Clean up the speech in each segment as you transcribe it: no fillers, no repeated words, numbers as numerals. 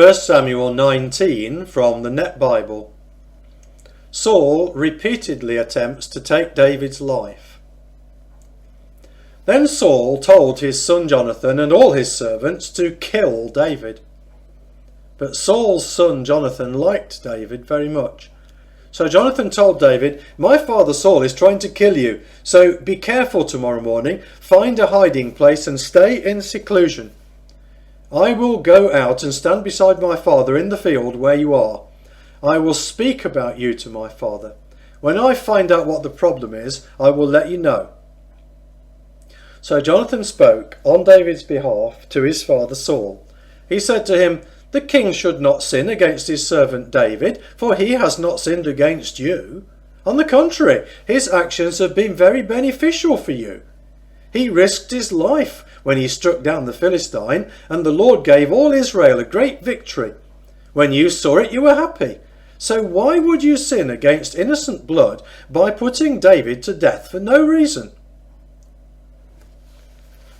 1Samuel 19 from the Net Bible. Saul repeatedly attempts to take David's life. Then Saul told his son Jonathan and all his servants to kill David. But Saul's son Jonathan liked David very much. So Jonathan told David, "My father Saul is trying to kill you, so be careful tomorrow morning, find a hiding place and stay in seclusion. I will go out and stand beside my father in the field where you are. I will speak about you to my father. When I find out what the problem is, I will let you know." So Jonathan spoke on David's behalf to his father Saul. He said to him, "The king should not sin against his servant David, for he has not sinned against you. On the contrary, his actions have been very beneficial for you. He risked his life when he struck down the Philistine, and the Lord gave all Israel a great victory. When you saw it, you were happy. So why would you sin against innocent blood by putting David to death for no reason?"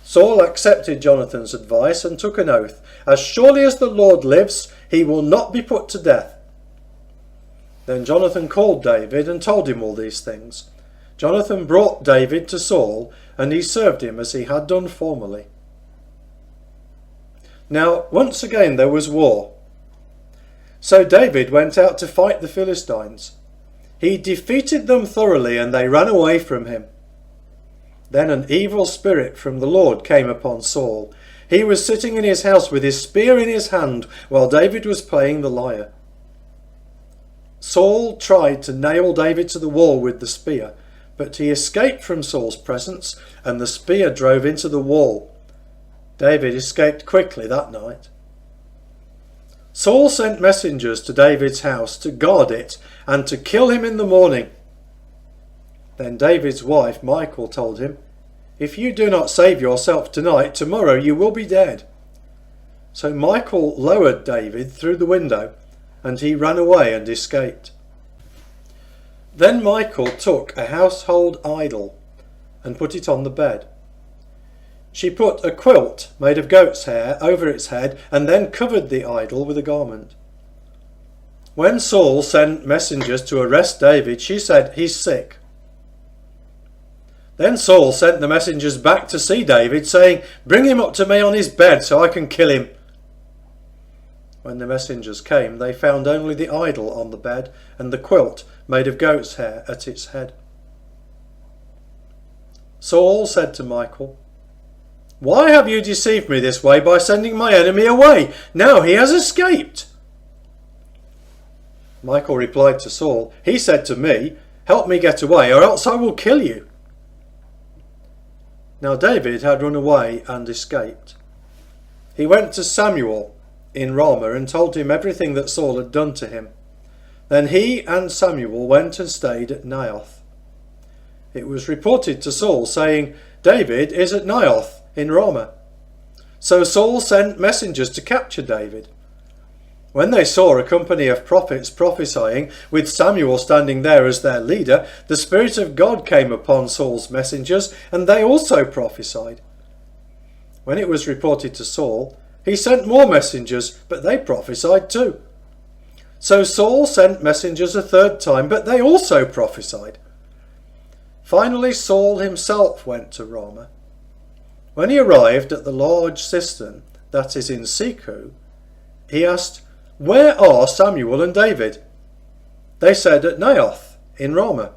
Saul accepted Jonathan's advice and took an oath, "As surely as the Lord lives, he will not be put to death." Then Jonathan called David and told him all these things. Jonathan brought David to Saul, and he served him as he had done formerly. Now, once again there was war. So David went out to fight the Philistines. He defeated them thoroughly, and they ran away from him. Then an evil spirit from the Lord came upon Saul. He was sitting in his house with his spear in his hand while David was playing the lyre. Saul tried to nail David to the wall with the spear, but he escaped from Saul's presence, and the spear drove into the wall. David escaped quickly that night. Saul sent messengers to David's house to guard it and to kill him in the morning. Then David's wife Michal told him, "If you do not save yourself tonight, tomorrow you will be dead." So Michal lowered David through the window, and he ran away and escaped. Then Michal took a household idol and put it on the bed. She put a quilt made of goat's hair over its head and then covered the idol with a garment. When Saul sent messengers to arrest David, she said, "He's sick." Then Saul sent the messengers back to see David, saying, "Bring him up to me on his bed so I can kill him." When the messengers came, they found only the idol on the bed and the quilt made of goat's hair at its head. Saul said to Michal, "Why have you deceived me this way by sending my enemy away? Now he has escaped." Michal replied to Saul, "He said to me, 'Help me get away, or else I will kill you.'" Now David had run away and escaped. He went to Samuel in Ramah and told him everything that Saul had done to him. Then he and Samuel went and stayed at Naioth. It was reported to Saul, saying, "David is at Naioth in Ramah." So Saul sent messengers to capture David. When they saw a company of prophets prophesying, with Samuel standing there as their leader, the Spirit of God came upon Saul's messengers, and they also prophesied. When it was reported to Saul, he sent more messengers, but they prophesied too. So Saul sent messengers a third time, but they also prophesied. Finally Saul himself went to Ramah. When he arrived at the large cistern that is in Siku, he asked, "Where are Samuel and David?" They said, "At Naioth in Ramah."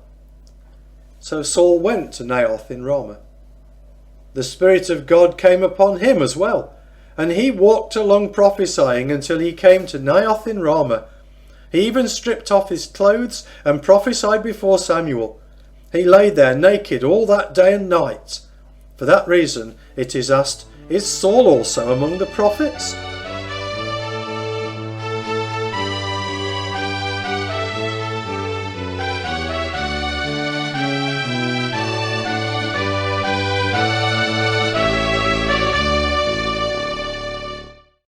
So Saul went to Naioth in Ramah. The Spirit of God came upon him as well, and he walked along prophesying until he came to Naioth in Ramah. He even stripped off his clothes and prophesied before Samuel. He lay there naked all that day and night. For that reason it is asked, "Is Saul also among the prophets?"